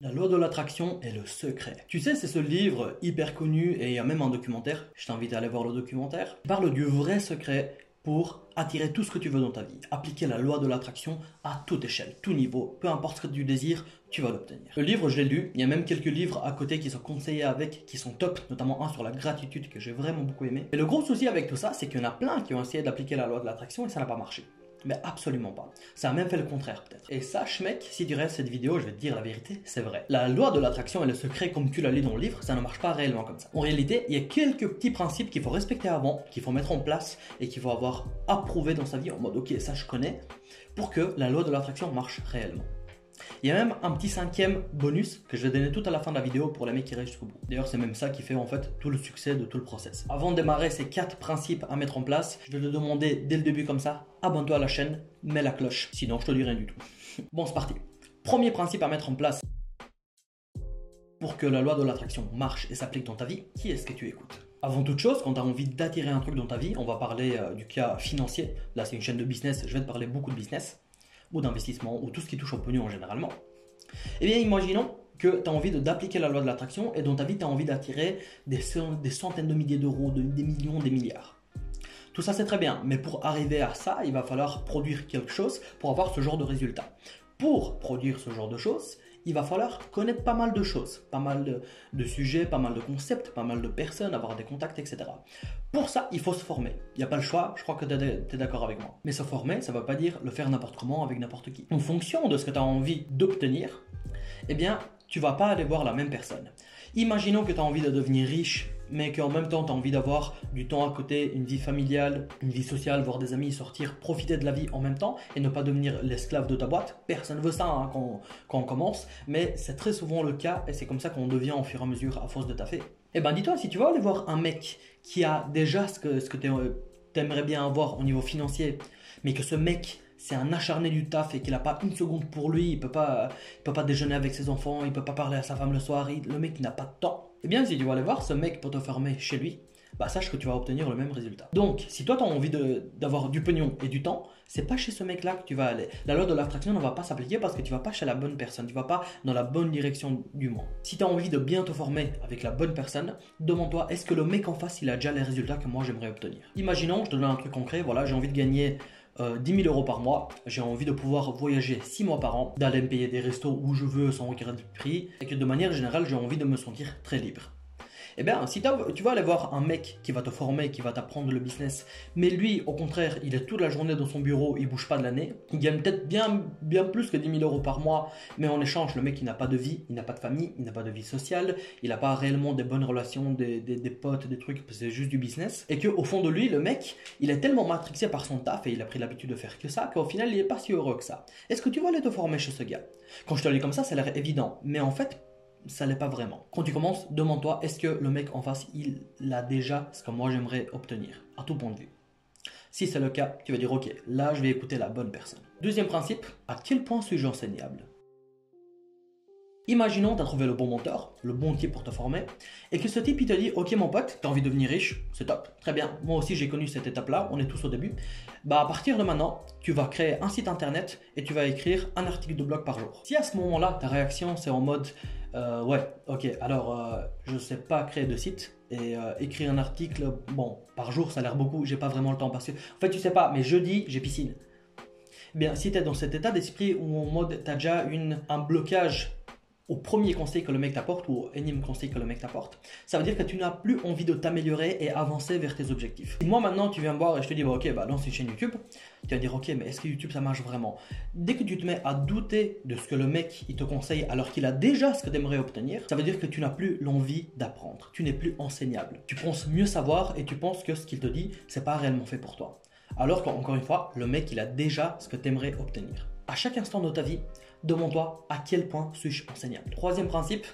La loi de l'attraction est le secret. Tu sais, c'est ce livre hyper connu et il y a même un documentaire. Je t'invite à aller voir le documentaire. Il parle du vrai secret pour attirer tout ce que tu veux dans ta vie. Appliquer la loi de l'attraction à toute échelle, tout niveau. Peu importe ce que tu désires, tu vas l'obtenir. Le livre, je l'ai lu. Il y a même quelques livres à côté qui sont conseillés avec, qui sont top. Notamment un sur la gratitude que j'ai vraiment beaucoup aimé. Et le gros souci avec tout ça, c'est qu'il y en a plein qui ont essayé d'appliquer la loi de l'attraction et ça n'a pas marché. Mais absolument pas. Ça a même fait le contraire peut-être. Et sache mec, si tu restes cette vidéo, je vais te dire la vérité, c'est vrai. La loi de l'attraction et le secret comme tu l'as lu dans le livre, ça ne marche pas réellement comme ça. En réalité, il y a quelques petits principes qu'il faut respecter avant, qu'il faut mettre en place et qu'il faut avoir approuvé dans sa vie en mode ok, ça je connais, pour que la loi de l'attraction marche réellement. Il y a même un petit cinquième bonus que je vais donner tout à la fin de la vidéo pour les mecs qui restent jusqu'au bout. D'ailleurs, c'est même ça qui fait en fait tout le succès de tout le process. Avant de démarrer ces 4 principes à mettre en place, je vais te demander dès le début comme ça, abonne-toi à la chaîne, mets la cloche, sinon je te dis rien du tout. Bon, c'est parti. Premier principe à mettre en place pour que la loi de l'attraction marche et s'applique dans ta vie, qui est-ce que tu écoutes? Avant toute chose, quand tu as envie d'attirer un truc dans ta vie, on va parler du cas financier. Là, c'est une chaîne de business, je vais te parler beaucoup de business ou d'investissement, ou tout ce qui touche au pognon généralement. Eh bien, imaginons que tu as envie d'appliquer la loi de l'attraction et dans ta vie, tu as envie d'attirer des centaines de milliers d'euros, des millions, des milliards. Tout ça, c'est très bien, mais pour arriver à ça, il va falloir produire quelque chose pour avoir ce genre de résultat. Pour produire ce genre de choses, il va falloir connaître pas mal de choses, pas mal de sujets, pas mal de concepts, pas mal de personnes, avoir des contacts, etc. Pour ça, il faut se former. Il n'y a pas le choix, je crois que tu es d'accord avec moi. Mais se former, ça ne veut pas dire le faire n'importe comment avec n'importe qui. En fonction de ce que tu as envie d'obtenir, eh bien, tu ne vas pas aller voir la même personne. Imaginons que tu as envie de devenir riche, mais qu'en même temps tu as envie d'avoir du temps à côté, une vie familiale, une vie sociale, voir des amis, sortir, profiter de la vie en même temps et ne pas devenir l'esclave de ta boîte. Personne ne veut ça hein, quand on commence, mais c'est très souvent le cas et c'est comme ça qu'on devient au fur et à mesure à force de taffer. Eh ben dis-toi, si tu vas aller voir un mec qui a déjà ce que tu aimerais bien avoir au niveau financier, mais que ce mec c'est un acharné du taf et qu'il n'a pas une seconde pour lui, il peut pas déjeuner avec ses enfants, il peut pas parler à sa femme le soir, le mec n'a pas de temps. Eh bien si tu vas aller voir ce mec pour te former chez lui, bah sache que tu vas obtenir le même résultat. Donc si toi tu as envie d'avoir du pognon et du temps, c'est pas chez ce mec là que tu vas aller. La loi de l'attraction ne va pas s'appliquer parce que tu vas pas chez la bonne personne, tu vas pas dans la bonne direction du moins. Si tu as envie de bien te former avec la bonne personne, demande-toi est-ce que le mec en face il a déjà les résultats que moi j'aimerais obtenir. Imaginons, je te donne un truc concret, voilà, j'ai envie de gagner 10 000 euros par mois, j'ai envie de pouvoir voyager 6 mois par an, d'aller me payer des restos où je veux sans regret de prix, et que de manière générale j'ai envie de me sentir très libre. Eh bien, si tu vas aller voir un mec qui va te former, qui va t'apprendre le business, mais lui, au contraire, il est toute la journée dans son bureau, il bouge pas de l'année, il gagne peut-être bien plus que 10 000 euros par mois, mais en échange, le mec, il n'a pas de vie, il n'a pas de famille, il n'a pas de vie sociale, il n'a pas réellement des bonnes relations, des potes, des trucs, c'est juste du business, et qu'au fond de lui, le mec, il est tellement matrixé par son taf et il a pris l'habitude de faire que ça, qu'au final, il n'est pas si heureux que ça. Est-ce que tu vas aller te former chez ce gars? Quand je te le dis comme ça a l'air évident, mais en fait, ça l'est pas vraiment. Quand tu commences, demande-toi est-ce que le mec en face il a déjà ce que moi j'aimerais obtenir à tout point de vue. Si c'est le cas, tu vas dire ok, là je vais écouter la bonne personne. Deuxième principe, à quel point suis-je enseignable? Imaginons tu as trouvé le bon mentor, le bon type pour te former, et que ce type il te dit ok mon pote, tu as envie de devenir riche, c'est top, très bien, moi aussi j'ai connu cette étape là, on est tous au début. Bah à partir de maintenant, tu vas créer un site internet et tu vas écrire un article de blog par jour. Si à ce moment là ta réaction c'est en mode ouais ok alors je sais pas créer de site et écrire un article bon par jour ça a l'air beaucoup, j'ai pas vraiment le temps parce que en fait tu sais pas mais jeudi j'ai piscine. Bien si tu es dans cet état d'esprit où en mode tu as déjà un blocage au premier conseil que le mec t'apporte ou au énième conseil que le mec t'apporte, ça veut dire que tu n'as plus envie de t'améliorer et avancer vers tes objectifs. Si moi maintenant tu viens me voir et je te dis bah, ok bah lance une chaîne YouTube, tu vas dire ok mais est-ce que YouTube ça marche vraiment? Dès que tu te mets à douter de ce que le mec il te conseille alors qu'il a déjà ce que tu aimerais obtenir, ça veut dire que tu n'as plus l'envie d'apprendre, tu n'es plus enseignable. Tu penses mieux savoir et tu penses que ce qu'il te dit c'est pas réellement fait pour toi. Alors qu'encore une fois, le mec il a déjà ce que tu aimerais obtenir. À chaque instant de ta vie, demande-toi à quel point suis-je enseignable. Troisième principe,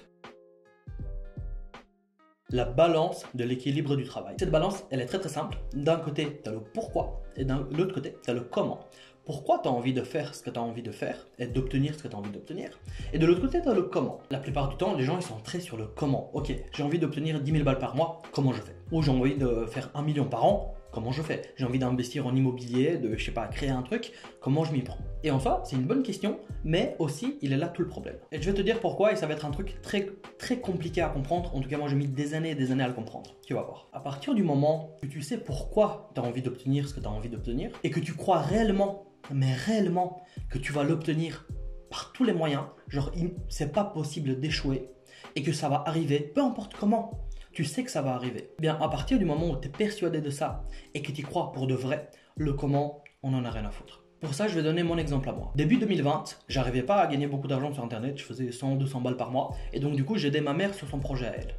la balance de l'équilibre du travail. Cette balance, elle est très simple. D'un côté, tu as le pourquoi et de l'autre côté, tu as le comment. Pourquoi tu as envie de faire ce que tu as envie de faire et d'obtenir ce que tu as envie d'obtenir. Et de l'autre côté, tu as le comment. La plupart du temps, les gens ils sont très sur le comment. Ok, j'ai envie d'obtenir 10 000 balles par mois, comment je fais? Ou j'ai envie de faire 1 million par an, comment je fais? J'ai envie d'investir en immobilier, de, je sais pas, créer un truc, comment je m'y prends? Et en soi, c'est une bonne question, mais aussi, il est là tout le problème. Et je vais te dire pourquoi, et ça va être un truc très compliqué à comprendre. En tout cas, moi, j'ai mis des années et des années à le comprendre. Tu vas voir. À partir du moment où tu sais pourquoi tu as envie d'obtenir ce que tu as envie d'obtenir, et que tu crois réellement, mais réellement, que tu vas l'obtenir par tous les moyens, genre, c'est pas possible d'échouer, et que ça va arriver, peu importe comment. Tu sais que ça va arriver. Eh bien, à partir du moment où tu es persuadé de ça et que tu y crois pour de vrai, le comment, on n'en a rien à foutre. Pour ça, je vais donner mon exemple à moi. Début 2020, j'arrivais pas à gagner beaucoup d'argent sur Internet, je faisais 100-200 balles par mois, et donc du coup, j'aidais ma mère sur son projet à elle.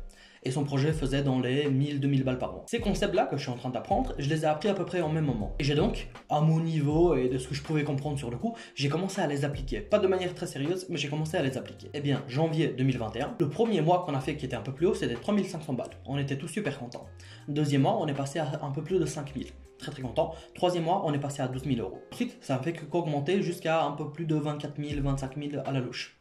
Et son projet faisait dans les 1000-2000 balles par mois. Ces concepts-là que je suis en train d'apprendre, je les ai appris à peu près en même moment. Et j'ai donc, à mon niveau et de ce que je pouvais comprendre sur le coup, j'ai commencé à les appliquer. Pas de manière très sérieuse, mais j'ai commencé à les appliquer. Eh bien, janvier 2021, le premier mois qu'on a fait qui était un peu plus haut, c'était 3500 balles. On était tous super contents. Deuxième mois, on est passé à un peu plus de 5000. Très content. Troisième mois, on est passé à 12 000 euros. Ensuite, ça ne fait qu'augmenter jusqu'à un peu plus de 24 000, 25 000 à la louche.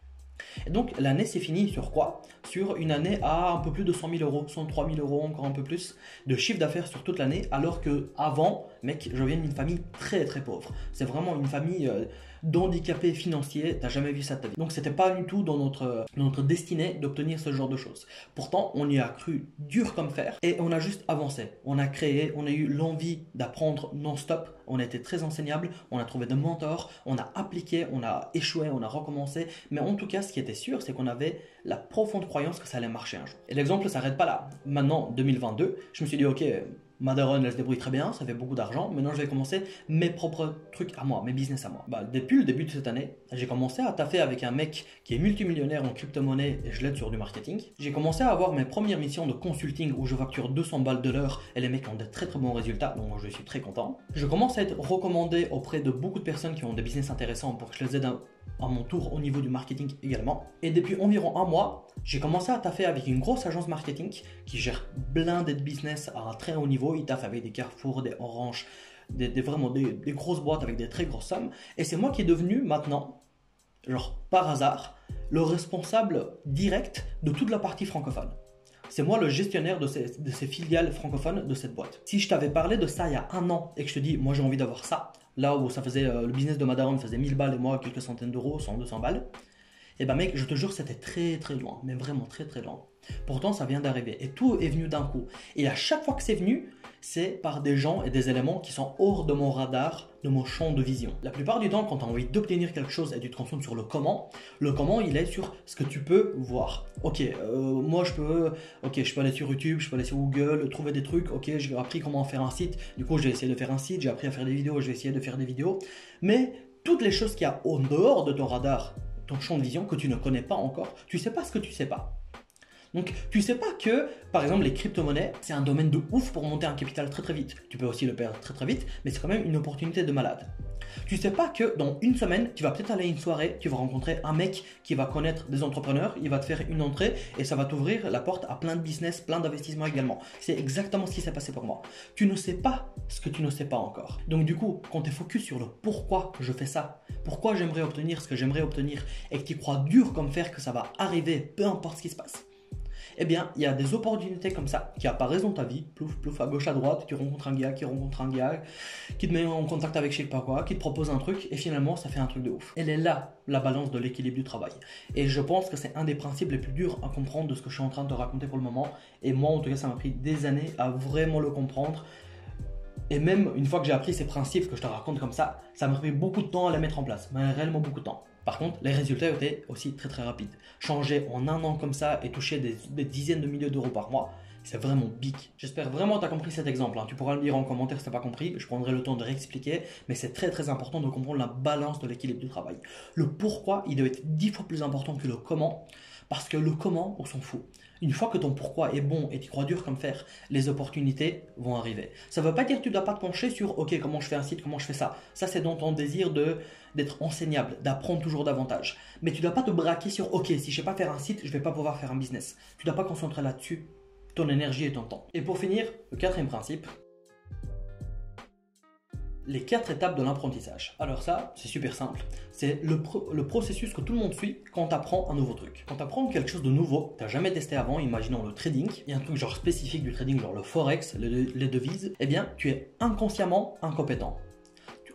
Et donc l'année c'est fini sur quoi? Sur une année à un peu plus de 100 000 euros, 103 000 euros, encore un peu plus de chiffre d'affaires sur toute l'année, alors que avant, mec, je viens d'une famille très pauvre. C'est vraiment une famille d'handicapés financiers, t'as jamais vu ça de ta vie. Donc c'était pas du tout dans notre destinée d'obtenir ce genre de choses. Pourtant, on y a cru dur comme fer et on a juste avancé. On a créé, on a eu l'envie d'apprendre non-stop, on a été très enseignable, on a trouvé de mentors, on a appliqué, on a échoué, on a recommencé, mais en tout cas, ce qui était sûr, c'est qu'on avait la profonde croyance que ça allait marcher un jour. Et l'exemple ne s'arrête pas là. Maintenant, 2022, je me suis dit, ok, ma daronne, elle se débrouille très bien, ça fait beaucoup d'argent. Maintenant, je vais commencer mes propres trucs à moi, mes business à moi. Depuis le début de cette année, j'ai commencé à taffer avec un mec qui est multimillionnaire en crypto-monnaie et je l'aide sur du marketing. J'ai commencé à avoir mes premières missions de consulting où je facture 200 balles de l'heure et les mecs ont de très bons résultats, donc je suis très content. Je commence à être recommandé auprès de beaucoup de personnes qui ont des business intéressants pour que je les aide à mon tour au niveau du marketing également. Et depuis environ un mois, j'ai commencé à taffer avec une grosse agence marketing qui gère blindé de business à un très haut niveau. Ils taffent avec des Carrefour, des Orange, vraiment des grosses boîtes avec des très grosses sommes. Et c'est moi qui est devenu maintenant, genre par hasard, le responsable direct de toute la partie francophone. C'est moi le gestionnaire de ces filiales francophones de cette boîte. Si je t'avais parlé de ça il y a un an et que je te dis, moi j'ai envie d'avoir ça, là où ça faisait, le business de ma daronne faisait 1000 balles et moi quelques centaines d'euros, 100-200 balles, et ben mec, je te jure, c'était très loin, mais vraiment très loin. Pourtant, ça vient d'arriver et tout est venu d'un coup. Et à chaque fois que c'est venu, c'est par des gens et des éléments qui sont hors de mon radar, de mon champ de vision. La plupart du temps, quand tu as envie d'obtenir quelque chose et tu te concentres sur le comment il est sur ce que tu peux voir. Ok, moi je peux aller sur YouTube, je peux aller sur Google, trouver des trucs. Ok, j'ai appris comment faire un site. Du coup, j'ai essayé de faire un site, j'ai appris à faire des vidéos, je vais essayer de faire des vidéos. Mais toutes les choses qu'il y a en dehors de ton radar, ton champ de vision que tu ne connais pas encore, tu sais pas ce que tu sais pas. Donc tu sais pas que, par exemple, les crypto-monnaies, c'est un domaine de ouf pour monter un capital très vite. Tu peux aussi le perdre très vite, mais c'est quand même une opportunité de malade. Tu sais pas que dans une semaine, tu vas peut-être aller à une soirée, tu vas rencontrer un mec qui va connaître des entrepreneurs, il va te faire une entrée et ça va t'ouvrir la porte à plein de business, plein d'investissements également. C'est exactement ce qui s'est passé pour moi. Tu ne sais pas ce que tu ne sais pas encore. Donc du coup, quand tu es focus sur le pourquoi je fais ça, pourquoi j'aimerais obtenir ce que j'aimerais obtenir et que tu crois dur comme fer que ça va arriver, peu importe ce qui se passe, eh bien, il y a des opportunités comme ça qui apparaissent dans ta vie, plouf, à gauche, à droite, tu rencontres un gars qui te met en contact avec je sais pas quoi, qui te propose un truc et finalement, ça fait un truc de ouf. Elle est là, la balance de l'équilibre du travail. Et je pense que c'est un des principes les plus durs à comprendre de ce que je suis en train de te raconter pour le moment. Et moi, en tout cas, ça m'a pris des années à vraiment le comprendre. Et même une fois que j'ai appris ces principes que je te raconte comme ça m'a pris beaucoup de temps à les mettre en place, mais réellement beaucoup de temps. Par contre, les résultats étaient aussi très rapides. Changer en un an comme ça et toucher des dizaines de milliers d'euros par mois, c'est vraiment big. J'espère vraiment que tu as compris cet exemple. Tu pourras le dire en commentaire si tu n'as pas compris. Je prendrai le temps de réexpliquer. Mais c'est très important de comprendre la balance de l'équilibre du travail. Le pourquoi, il doit être 10 fois plus important que le comment. Parce que le comment, on s'en fout. Une fois que ton pourquoi est bon et tu crois dur comme fer, les opportunités vont arriver. Ça ne veut pas dire que tu ne dois pas te pencher sur ok, comment je fais un site, comment je fais ça. Ça, c'est dans ton désir d'être enseignable, d'apprendre toujours davantage. Mais tu ne dois pas te braquer sur ok, si je ne sais pas faire un site, je ne vais pas pouvoir faire un business. Tu ne dois pas concentrer là-dessus ton énergie et ton temps. Et pour finir, le quatrième principe, Les 4 étapes de l'apprentissage. Alors ça, c'est super simple. C'est le processus que tout le monde suit quand tu apprends un nouveau truc. Quand tu apprends quelque chose de nouveau, que tu n'as jamais testé avant, imaginons le trading, il y a un truc genre spécifique du trading, genre le forex, les devises, eh bien, tu es inconsciemment incompétent.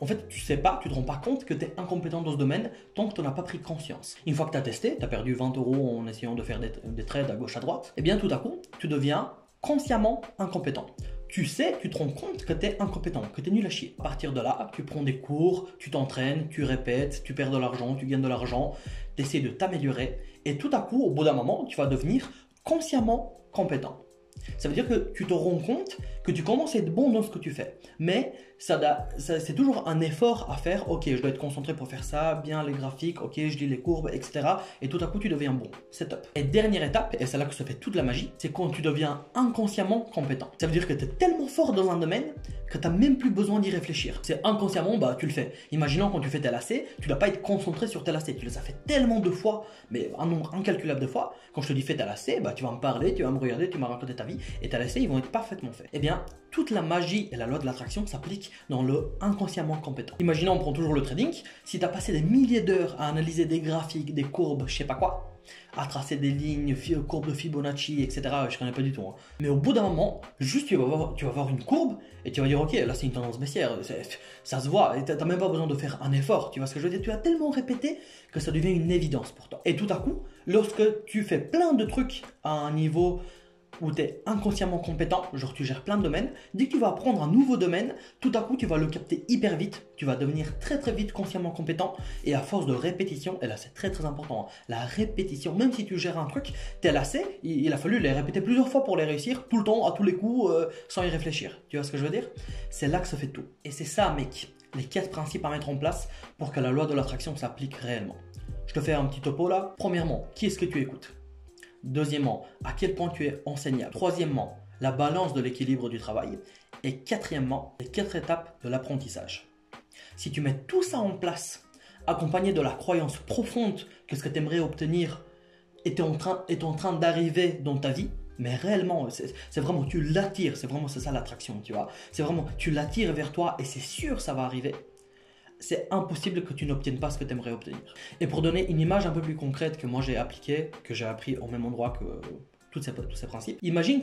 En fait, tu sais pas, tu te rends pas compte que tu es incompétent dans ce domaine tant que tu n'en as pas pris conscience. Une fois que tu as testé, tu as perdu 20 € en essayant de faire des trades à gauche à droite, eh bien tout à coup, tu deviens consciemment incompétent. Tu sais, tu te rends compte que tu es incompétent, que tu es nul à chier. À partir de là, tu prends des cours, tu t'entraînes, tu répètes, tu perds de l'argent, tu gagnes de l'argent, tu essaies de t'améliorer et tout à coup, au bout d'un moment, tu vas devenir consciemment compétent. Ça veut dire que tu te rends compte que tu commences à être bon dans ce que tu fais. Mais c'est toujours un effort à faire. Ok, je dois être concentré pour faire ça, bien les graphiques, ok, je lis les courbes, etc. Et tout à coup, tu deviens bon. C'est top. Et dernière étape, et c'est là que se fait toute la magie, c'est quand tu deviens inconsciemment compétent. Ça veut dire que tu es tellement fort dans un domaine que tu n'as même plus besoin d'y réfléchir. C'est inconsciemment, bah tu le fais. Imaginons quand tu fais tes lacets, tu ne dois pas être concentré sur tes lacets. Tu les as fait tellement de fois, mais un nombre incalculable de fois. Quand je te dis fais tes lacets, bah tu vas me parler, tu vas me regarder, tu vas me raconter ta vie et tes lacets, ils vont être parfaitement faits. Eh bien, toute la magie et la loi de l'attraction s'appliquent dans le inconsciemment compétent. Imaginons, on prend toujours le trading. Si tu as passé des milliers d'heures à analyser des graphiques, des courbes, je sais pas quoi, à tracer des lignes, courbes de Fibonacci, etc. Je connais pas du tout. Hein. Mais au bout d'un moment, juste tu vas voir une courbe et tu vas dire ok, là c'est une tendance baissière, ça se voit. Et tu n'as même pas besoin de faire un effort. Tu vois ce que je veux dire? Tu as tellement répété que ça devient une évidence pour toi. Et tout à coup, lorsque tu fais plein de trucs à un niveau où tu es inconsciemment compétent, genre tu gères plein de domaines, dès que tu vas apprendre un nouveau domaine, tout à coup tu vas le capter hyper vite, tu vas devenir très très vite consciemment compétent et à force de répétition, et là c'est très très important, hein, la répétition, même si tu gères un truc, t'es lassé, il a fallu les répéter plusieurs fois pour les réussir, tout le temps, à tous les coups, sans y réfléchir. Tu vois ce que je veux dire? C'est là que se fait tout. Et c'est ça mec, les 4 principes à mettre en place pour que la loi de l'attraction s'applique réellement. Je te fais un petit topo là. Premièrement, qui est-ce que tu écoutes? Deuxièmement, à quel point tu es enseignable. Troisièmement, la balance de l'équilibre du travail. Et quatrièmement, les 4 étapes de l'apprentissage. Si tu mets tout ça en place, accompagné de la croyance profonde que ce que tu aimerais obtenir est en train d'arriver dans ta vie, mais réellement, c'est vraiment, tu l'attires, c'est ça l'attraction, tu vois. C'est vraiment, tu l'attires vers toi et c'est sûr ça va arriver. C'est impossible que tu n'obtiennes pas ce que tu aimerais obtenir. Et pour donner une image un peu plus concrète que moi j'ai appliquée, que j'ai appris au même endroit que tous ces principes, imagine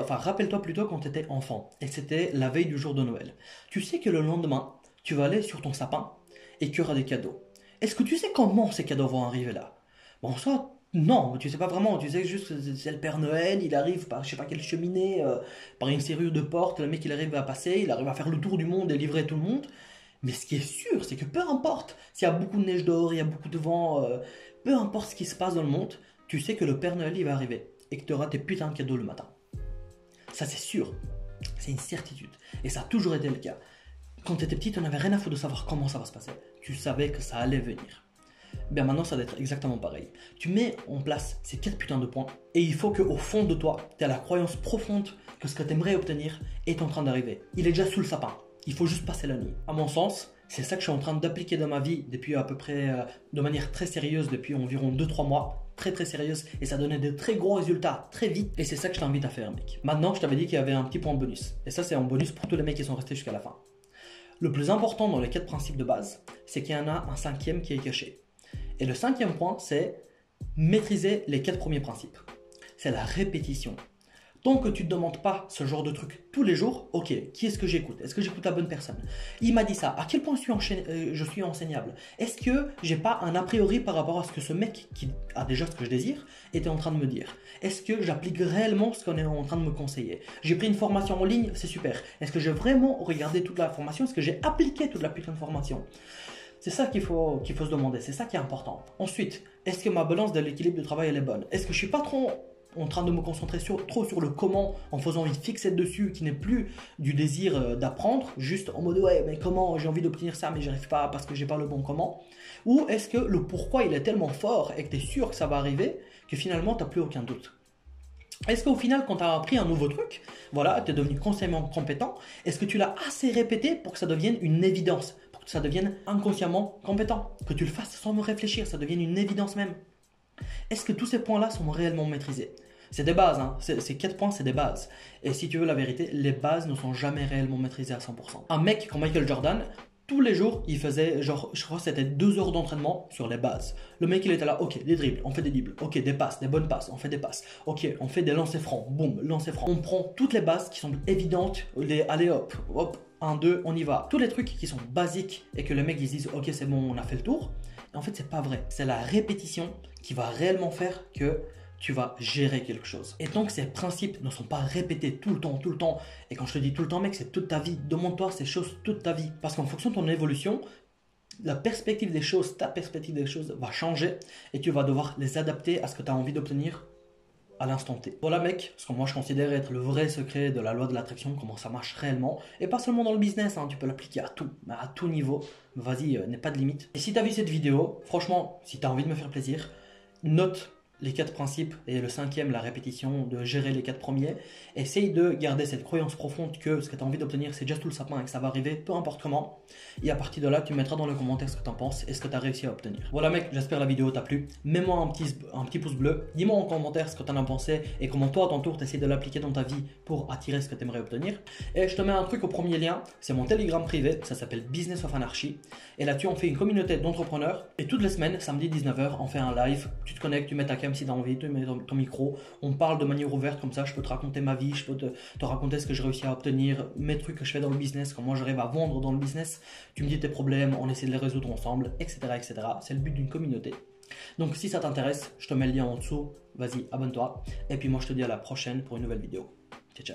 rappelle-toi plutôt quand tu étais enfant et c'était la veille du jour de Noël. Tu sais que le lendemain, tu vas aller sur ton sapin et qu'il y aura des cadeaux. Est-ce que tu sais comment ces cadeaux vont arriver là? Bon, ça, non, tu sais pas vraiment, tu sais juste que c'est le Père Noël, il arrive par je sais pas quelle cheminée, par une serrure de porte, le mec il arrive à passer, il arrive à faire le tour du monde et livrer tout le monde. Mais ce qui est sûr, c'est que peu importe s'il y a beaucoup de neige dehors, il y a beaucoup de vent, peu importe ce qui se passe dans le monde, tu sais que le Père Noël il va arriver et que tu auras tes putains de cadeaux le matin. Ça c'est sûr, c'est une certitude. Et ça a toujours été le cas. Quand tu étais petit, tu n'avais rien à foutre de savoir comment ça va se passer. Tu savais que ça allait venir. Ben maintenant, ça doit être exactement pareil. Tu mets en place ces 4 putains de points et il faut qu'au fond de toi, tu aies la croyance profonde que ce que tu aimerais obtenir est en train d'arriver. Il est déjà sous le sapin. Il faut juste passer la nuit. À mon sens, c'est ça que je suis en train d'appliquer dans ma vie depuis à peu près de manière très sérieuse depuis environ 2-3 mois. Très très sérieuse et ça donnait de très gros résultats très vite et c'est ça que je t'invite à faire mec. Maintenant je t'avais dit qu'il y avait un petit point bonus et ça c'est un bonus pour tous les mecs qui sont restés jusqu'à la fin. Le plus important dans les 4 principes de base, c'est qu'il y en a un 5e qui est caché. Et le 5e point c'est maîtriser les 4 premiers principes. C'est la répétition. Tant que tu ne te demandes pas ce genre de truc tous les jours, ok, qui est-ce que j'écoute? Est-ce que j'écoute la bonne personne? Il m'a dit ça, à quel point je suis enseignable? Est-ce que j'ai pas un a priori par rapport à ce que ce mec qui a déjà ce que je désire était en train de me dire? Est-ce que j'applique réellement ce qu'on est en train de me conseiller? J'ai pris une formation en ligne, c'est super. Est-ce que j'ai vraiment regardé toute la formation? Est-ce que j'ai appliqué toute la putain de formation? C'est ça qu'il faut se demander, c'est ça qui est important. Ensuite, est-ce que ma balance de l'équilibre du travail elle est bonne? Est-ce que je suis pas trop en train de me concentrer trop sur le comment en faisant une fixette dessus qui n'est plus du désir d'apprendre, juste en mode ouais mais comment j'ai envie d'obtenir ça mais j'y arrive pas parce que j'ai pas le bon comment? Ou est-ce que le pourquoi il est tellement fort et que tu es sûr que ça va arriver que finalement tu n'as plus aucun doute? Est-ce qu'au final quand tu as appris un nouveau truc, voilà, tu es devenu consciemment compétent, est-ce que tu l'as assez répété pour que ça devienne une évidence, pour que ça devienne inconsciemment compétent, que tu le fasses sans me réfléchir, ça devienne une évidence même? Est-ce que tous ces points-là sont réellement maîtrisés? C'est des bases, hein. Ces 4 points, c'est des bases. Et si tu veux la vérité, les bases ne sont jamais réellement maîtrisées à 100%. Un mec comme Michael Jordan, tous les jours, il faisait genre, je crois que c'était 2 heures d'entraînement sur les bases. Le mec, il était là, ok, des dribbles, on fait des dribbles, ok, des passes, des bonnes passes, on fait des passes, ok, on fait des lancers francs, boum, lancers francs. On prend toutes les bases qui sont évidentes, les allez hop, 1, 2, on y va. Tous les trucs qui sont basiques et que les mecs ils disent, ok, c'est bon, on a fait le tour. Et en fait, c'est pas vrai. C'est la répétition qui va réellement faire que tu vas gérer quelque chose. Et tant que ces principes ne sont pas répétés tout le temps, et quand je te dis tout le temps, mec, c'est toute ta vie. Demande-toi ces choses toute ta vie. Parce qu'en fonction de ton évolution, la perspective des choses, ta perspective des choses va changer et tu vas devoir les adapter à ce que tu as envie d'obtenir à l'instant T. Voilà mec, ce que moi je considère être le vrai secret de la loi de l'attraction, comment ça marche réellement, et pas seulement dans le business, hein, tu peux l'appliquer à tout, à tout niveau, vas-y, n'est pas de limite. Et si tu as vu cette vidéo, franchement, si tu as envie de me faire plaisir, note les 4 principes et le 5e, la répétition de gérer les 4 premiers. Essaye de garder cette croyance profonde que ce que tu as envie d'obtenir, c'est déjà tout le sapin et que ça va arriver, peu importe comment. Et à partir de là, tu mettras dans les commentaires ce que tu en penses et ce que tu as réussi à obtenir. Voilà mec, j'espère la vidéo t'a plu. Mets-moi un petit pouce bleu. Dis-moi en commentaire ce que tu en as pensé et comment toi, à ton tour, tu essaies de l'appliquer dans ta vie pour attirer ce que tu aimerais obtenir. Et je te mets un truc au premier lien, c'est mon Telegram privé, ça s'appelle Business of Anarchy. Et là-dessus, on fait une communauté d'entrepreneurs. Et toutes les semaines, samedi 19h, on fait un live. Tu te connectes, tu mets ta cam si tu as envie, tu mets ton micro. On parle de manière ouverte comme ça. Je peux te raconter ma vie, je peux te raconter ce que j'ai réussi à obtenir, mes trucs que je fais dans le business, comment j'arrive à vendre dans le business. Tu me dis tes problèmes, on essaie de les résoudre ensemble, etc. etc. C'est le but d'une communauté. Donc si ça t'intéresse, je te mets le lien en dessous. Vas-y, abonne-toi. Et puis moi, je te dis à la prochaine pour une nouvelle vidéo. Ciao, ciao.